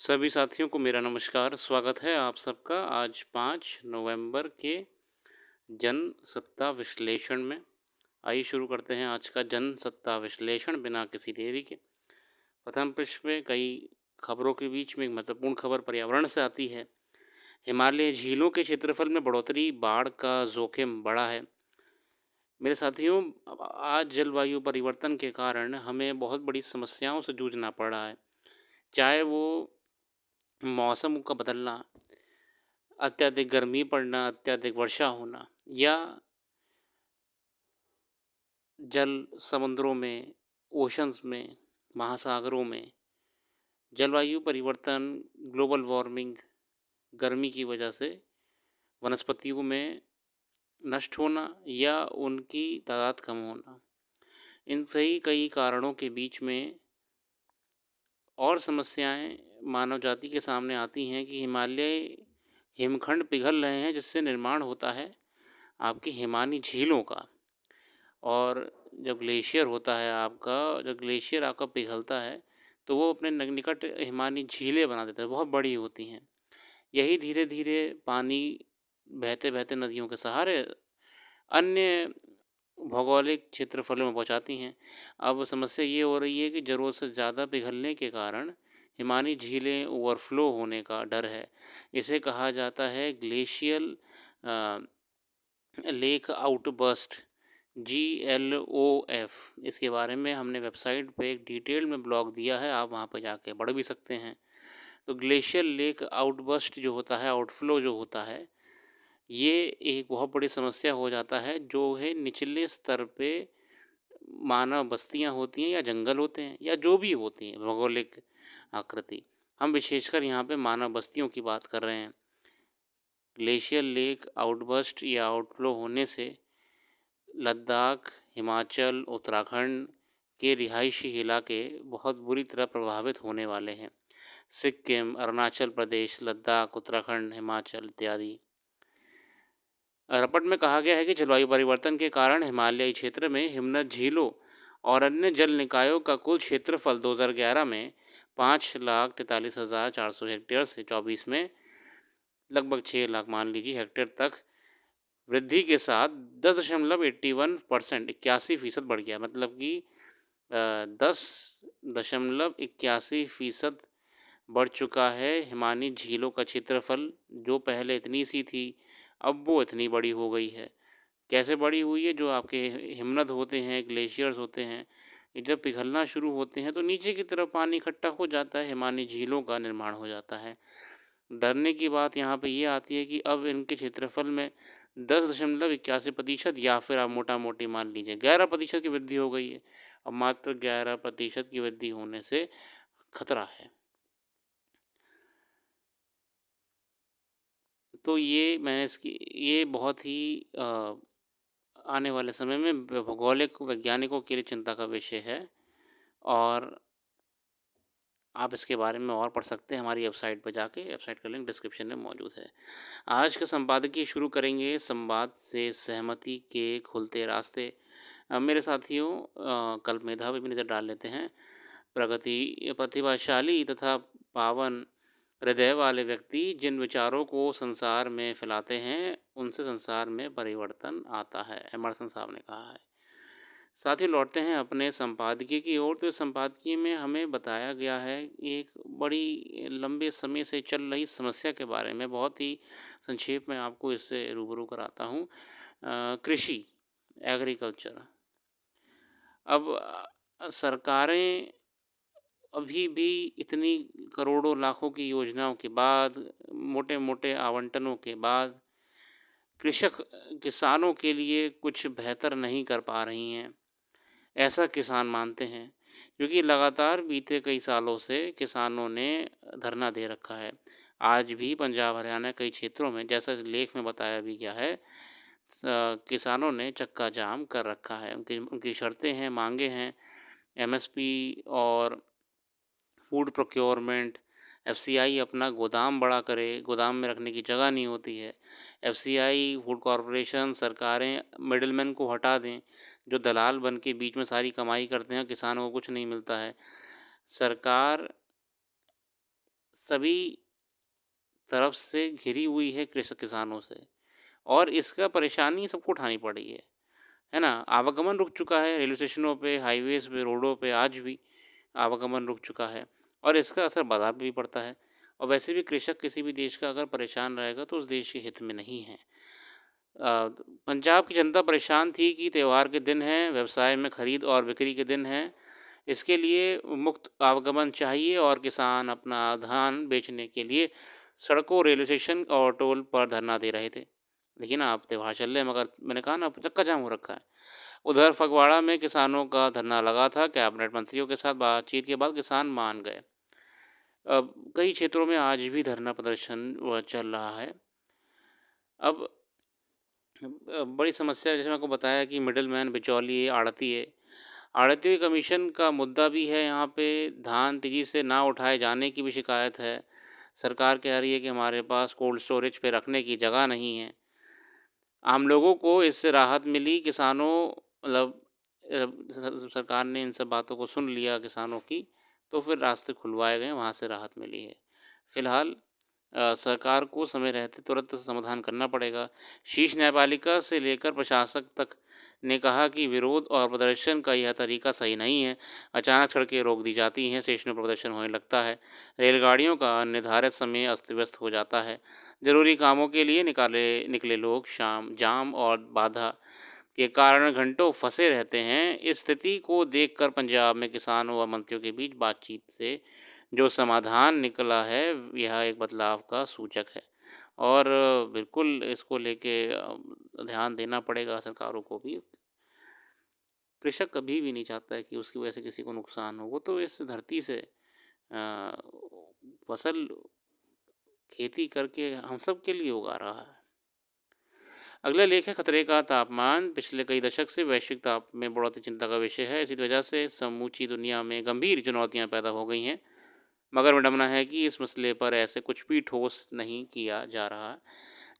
सभी साथियों को मेरा नमस्कार। स्वागत है आप सबका आज 5 नवंबर के जनसत्ता विश्लेषण में। आइए शुरू करते हैं आज का जनसत्ता विश्लेषण बिना किसी देरी के। प्रथम पृष्ठ में कई खबरों के बीच में एक महत्वपूर्ण खबर पर्यावरण से आती है। हिमालय झीलों के क्षेत्रफल में बढ़ोतरी, बाढ़ का जोखिम बढ़ा है। मेरे साथियों, आज जलवायु परिवर्तन के कारण हमें बहुत बड़ी समस्याओं से जूझना पड़ रहा है। चाहे वो मौसम का बदलना, अत्यधिक गर्मी पड़ना, अत्यधिक वर्षा होना या जल समुद्रों में, ओशंस में, महासागरों में जलवायु परिवर्तन, ग्लोबल वार्मिंग, गर्मी की वजह से वनस्पतियों में नष्ट होना या उनकी तादाद कम होना, इन सही कई कारणों के बीच में और समस्याएं मानव जाति के सामने आती हैं कि हिमालय हिमखंड पिघल रहे हैं, जिससे निर्माण होता है आपकी हिमानी झीलों का। और जब ग्लेशियर होता है आपका, जब ग्लेशियर आपका पिघलता है तो वो अपने निकट हिमानी झीलें बना देता है, बहुत बड़ी होती हैं। यही धीरे धीरे पानी बहते बहते नदियों के सहारे अन्य भौगोलिक क्षेत्रफलों में पहुंचाती हैं। अब समस्या ये हो रही है कि ज़रूरत से ज़्यादा पिघलने के कारण हिमानी झीलें ओवरफ्लो होने का डर है। इसे कहा जाता है ग्लेशियल लेक आउटबर्स्ट, GLOF। इसके बारे में हमने वेबसाइट पे एक डिटेल में ब्लॉग दिया है, आप वहाँ पर जाके पढ़ भी सकते हैं। तो ग्लेशियल लेक आउटबर्स्ट जो होता है, आउटफ्लो जो होता है, ये एक बहुत बड़ी समस्या हो जाता है, जो है निचले स्तर पे मानव बस्तियाँ होती हैं या जंगल होते हैं या जो भी होती हैं भौगोलिक आकृति। हम विशेषकर यहाँ पे मानव बस्तियों की बात कर रहे हैं। ग्लेशियर लेक आउटबर्स्ट या आउटफ्लो होने से लद्दाख, हिमाचल, उत्तराखंड के रिहायशी इलाके बहुत बुरी तरह प्रभावित होने वाले हैं। सिक्किम, अरुणाचल प्रदेश, लद्दाख, उत्तराखंड, हिमाचल इत्यादि। रिपोर्ट में कहा गया है कि जलवायु परिवर्तन के कारण हिमालयी क्षेत्र में हिमनद झीलों और अन्य जल निकायों का कुल क्षेत्रफल 2011 में 5,43,400 हेक्टेयर से 24 में लगभग 6 लाख मान लीजिए हेक्टेयर तक वृद्धि के साथ 10.81% 81% बढ़ गया। मतलब कि 10.81% बढ़ चुका है हिमानी झीलों का क्षेत्रफल। जो पहले इतनी सी थी, अब वो इतनी बड़ी हो गई है। कैसे बड़ी हुई है? जो आपके हिमनद होते हैं, ग्लेशियर्स होते हैं, ये जब पिघलना शुरू होते हैं तो नीचे की तरफ पानी इकट्ठा हो जाता है, हिमानी झीलों का निर्माण हो जाता है। डरने की बात यहाँ पे ये आती है कि अब इनके क्षेत्रफल में 10.81% या फिर आप मोटा मोटी मान लीजिए 11% की वृद्धि हो गई है। अब मात्र 11% की वृद्धि होने से खतरा है। तो ये बहुत ही आने वाले समय में भौगोलिक वैज्ञानिकों के लिए चिंता का विषय है और आप इसके बारे में और पढ़ सकते हैं हमारी वेबसाइट पर जाके। वेबसाइट का लिंक डिस्क्रिप्शन में मौजूद है। आज का संपादकीय शुरू करेंगे संवाद से सहमति के खुलते रास्ते। मेरे साथियों, कल्पमेधा पे भी नज़र डाल लेते हैं। प्रगति प्रतिभाशाली तथा पावन हृदय वाले व्यक्ति जिन विचारों को संसार में फैलाते हैं, उनसे संसार में परिवर्तन आता है, एमर्सन साहब ने कहा है। साथ ही लौटते हैं अपने संपादकीय की ओर। तो संपादकीय में हमें बताया गया है एक बड़ी लंबे समय से चल रही समस्या के बारे में। बहुत ही संक्षेप में आपको इससे रूबरू कराता हूँ। कृषि, एग्रीकल्चर। अब सरकारें अभी भी इतनी करोड़ों लाखों की योजनाओं के बाद, मोटे मोटे आवंटनों के बाद किसानों के लिए कुछ बेहतर नहीं कर पा रही हैं, ऐसा किसान मानते हैं। क्योंकि लगातार बीते कई सालों से किसानों ने धरना दे रखा है। आज भी पंजाब हरियाणा कई क्षेत्रों में, जैसा इस लेख में बताया भी गया है, किसानों ने चक्का जाम कर रखा है। उनकी शर्तें हैं, मांगे हैं, MSP और फूड प्रोक्योरमेंट। FCI अपना गोदाम बड़ा करे, गोदाम में रखने की जगह नहीं होती है। FCI, फूड कॉरपोरेशन, सरकारें मिडलमैन को हटा दें, जो दलाल बन के बीच में सारी कमाई करते हैं, किसानों को कुछ नहीं मिलता है। सरकार सभी तरफ से घिरी हुई है कृषक किसानों से और इसका परेशानी सबको उठानी पड़ रही है ना? आवागमन रुक चुका है रेलवे स्टेशनों पे, हाईवेज़ पे, रोडों पे आज भी आवागमन रुक चुका है और इसका असर बाज़ार पे भी पड़ता है और वैसे भी कृषक किसी भी देश का अगर परेशान रहेगा तो उस देश के हित में नहीं है। पंजाब की जनता परेशान थी कि त्योहार के दिन हैं, व्यवसाय में खरीद और बिक्री के दिन हैं। इसके लिए मुक्त आवागमन चाहिए और किसान अपना धान बेचने के लिए सड़कों, रेलवे स्टेशन और टोल पर धरना दे रहे थे। लेकिन अब त्योहार चल रहे हैं मगर मैंने कहा ना चक्का जाम हो रखा है। उधर फगवाड़ा में किसानों का धरना लगा था। कैबिनेट मंत्रियों के साथ बातचीत के बाद किसान मान गए। अब कई क्षेत्रों में आज भी धरना प्रदर्शन चल रहा है। अब बड़ी समस्या जैसे मैं आपको बताया कि मिडलमैन, बिचौलिए, आड़तिए आड़तियों कमीशन का मुद्दा भी है यहाँ पे। धान तेज़ी से ना उठाए जाने की भी शिकायत है। सरकार कह रही है कि हमारे पास कोल्ड स्टोरेज पे रखने की जगह नहीं है। आम लोगों को इससे राहत मिली, किसानों मतलब सरकार ने इन सब बातों को सुन लिया किसानों की, तो फिर रास्ते खुलवाए गए, वहाँ से राहत मिली है। फिलहाल सरकार को समय रहते तुरंत समाधान करना पड़ेगा। शीर्ष न्यायपालिका से लेकर प्रशासक तक ने कहा कि विरोध और प्रदर्शन का यह तरीका सही नहीं है। अचानक सड़कें रोक दी जाती हैं, स्टेशनों पर प्रदर्शन होने लगता है, रेलगाड़ियों का निर्धारित समय अस्त व्यस्त हो जाता है। ज़रूरी कामों के लिए निकले लोग शाम जाम और बाधा के कारण घंटों फंसे रहते हैं। इस स्थिति को देखकर पंजाब में किसानों व मंत्रियों के बीच बातचीत से जो समाधान निकला है यह एक बदलाव का सूचक है और बिल्कुल इसको लेके ध्यान देना पड़ेगा सरकारों को भी। कृषक कभी भी नहीं चाहता है कि उसकी वजह से किसी को नुकसान हो। वो तो इस धरती से फसल खेती करके हम सब के लिए उगा रहा है। अगला लेख है खतरे का तापमान। पिछले कई दशक से वैश्विक ताप में बढ़ोतरी चिंता का विषय है। इसी वजह से समूची दुनिया में गंभीर चुनौतियां पैदा हो गई हैं। मगर विडम्बना है कि इस मसले पर ऐसे कुछ भी ठोस नहीं किया जा रहा है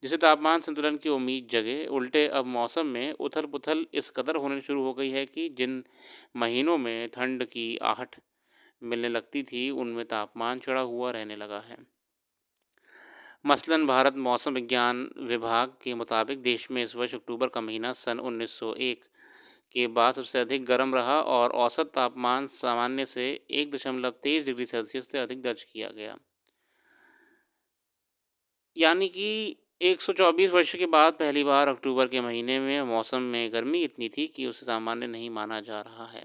जिससे तापमान संतुलन की उम्मीद जगे। उल्टे अब मौसम में उथल पुथल इस कदर होने शुरू हो गई है कि जिन महीनों में ठंड की आहट मिलने लगती थी उनमें तापमान चढ़ा हुआ रहने लगा है। मसलन भारत मौसम विज्ञान विभाग के मुताबिक देश में इस वर्ष अक्टूबर का महीना सन 1901 के बाद सबसे अधिक गर्म रहा और औसत तापमान सामान्य से 1.23 डिग्री सेल्सियस से अधिक दर्ज किया गया। यानी कि 124 वर्ष के बाद पहली बार अक्टूबर के महीने में मौसम में गर्मी इतनी थी कि उसे सामान्य नहीं माना जा रहा है।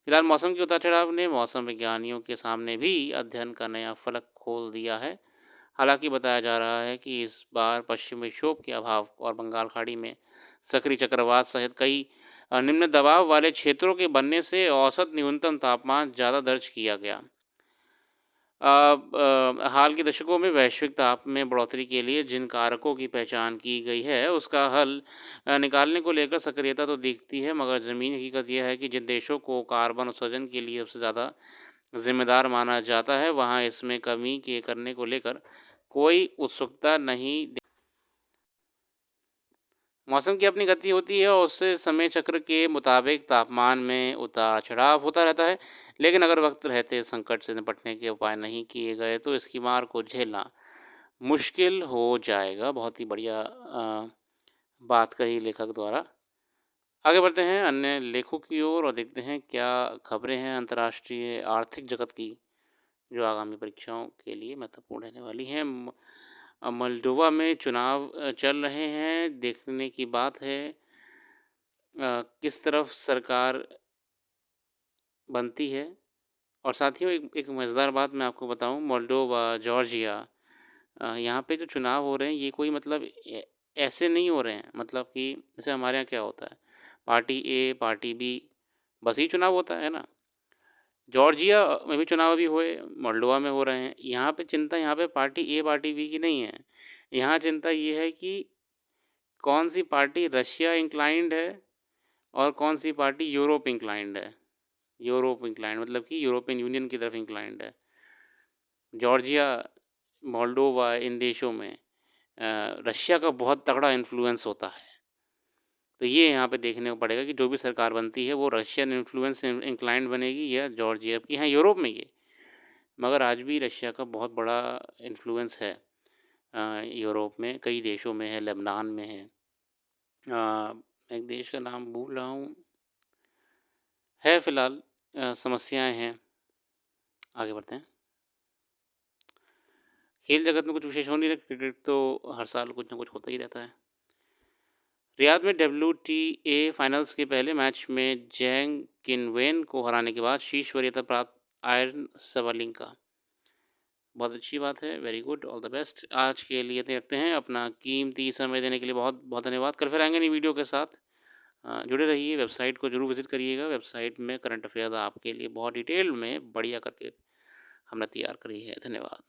फिलहाल मौसम के उतार चढ़ाव ने मौसम विज्ञानियों के सामने भी अध्ययन का नया फलक खोल दिया है। हालांकि बताया जा रहा है कि इस बार पश्चिमी विक्षोभ के अभाव और बंगाल खाड़ी में सक्रिय चक्रवात सहित कई निम्न दबाव वाले क्षेत्रों के बनने से औसत न्यूनतम तापमान ज़्यादा दर्ज किया गया। हाल के दशकों में वैश्विक ताप में बढ़ोतरी के लिए जिन कारकों की पहचान की गई है उसका हल निकालने को लेकर सक्रियता तो दिखती है मगर ज़मीनी हकीकत यह है कि जिन देशों को कार्बन उत्सर्जन के लिए सबसे ज़्यादा जिम्मेदार माना जाता है वहाँ इसमें कमी के करने को लेकर कोई उत्सुकता नहीं। मौसम की अपनी गति होती है और उससे समय चक्र के मुताबिक तापमान में उतार चढ़ाव होता रहता है। लेकिन अगर वक्त रहते संकट से निपटने के उपाय नहीं किए गए तो इसकी मार को झेलना मुश्किल हो जाएगा। बहुत ही बढ़िया बात कही लेखक द्वारा। आगे बढ़ते हैं अन्य लेखों की ओर और देखते हैं क्या खबरें हैं अंतर्राष्ट्रीय आर्थिक जगत की जो आगामी परीक्षाओं के लिए महत्वपूर्ण रहने वाली हैं। मोल्डोवा में चुनाव चल रहे हैं। देखने की बात है किस तरफ सरकार बनती है। और साथियों एक मज़ेदार बात मैं आपको बताऊं, मोल्डोवा, जॉर्जिया यहाँ पे जो चुनाव हो रहे हैं ये कोई मतलब ऐसे नहीं हो रहे हैं मतलब कि जैसे हमारे यहाँ क्या होता है पार्टी ए पार्टी बी बस ही चुनाव होता है ना। जॉर्जिया में भी चुनाव अभी हुए, मोल्डोवा में हो रहे हैं। यहाँ पे चिंता यहाँ पे पार्टी ए पार्टी बी की नहीं है। यहाँ चिंता ये है कि कौन सी पार्टी रशिया इंक्लाइंड है और कौन सी पार्टी यूरोप इंक्लाइंड है। यूरोप इंक्लाइंड मतलब कि यूरोपियन यूनियन की तरफ इंक्लाइंड है। जॉर्जिया, मोल्डोवा इन देशों में रशिया का बहुत तगड़ा इन्फ्लुएंस होता है। तो ये यहाँ पे देखने को पड़ेगा कि जो भी सरकार बनती है वो रशियन इन्फ्लुएंस इंक्लाइंड बनेगी या जॉर्जिया की। हाँ यूरोप में ये मगर आज भी रशिया का बहुत बड़ा इन्फ्लुएंस है यूरोप में, कई देशों में है, लेबनान में है। मैं एक देश का नाम भूल रहा हूँ, है फ़िलहाल समस्याएँ हैं। आगे बढ़ते हैं। खेल जगत में कुछ विशेष हो नहीं रहा, क्रिकेट तो हर साल कुछ ना कुछ होता ही रहता है। रियाद में WTA फाइनल्स के पहले मैच में जैंग किनवेन को हराने के बाद शीर्ष वरीयता प्राप्त आयरन सवालिंका, बहुत अच्छी बात है, very good, all the best. आज के लिए इतने रखते हैं, अपना कीमती समय देने के लिए बहुत बहुत धन्यवाद। कल फिर आएंगे नई वीडियो के साथ, जुड़े रहिए। वेबसाइट को जरूर विजिट करिएगा, वेबसाइट में करंट अफेयर्स आपके लिए बहुत डिटेल में बढ़िया करके हमने तैयार करी है। धन्यवाद।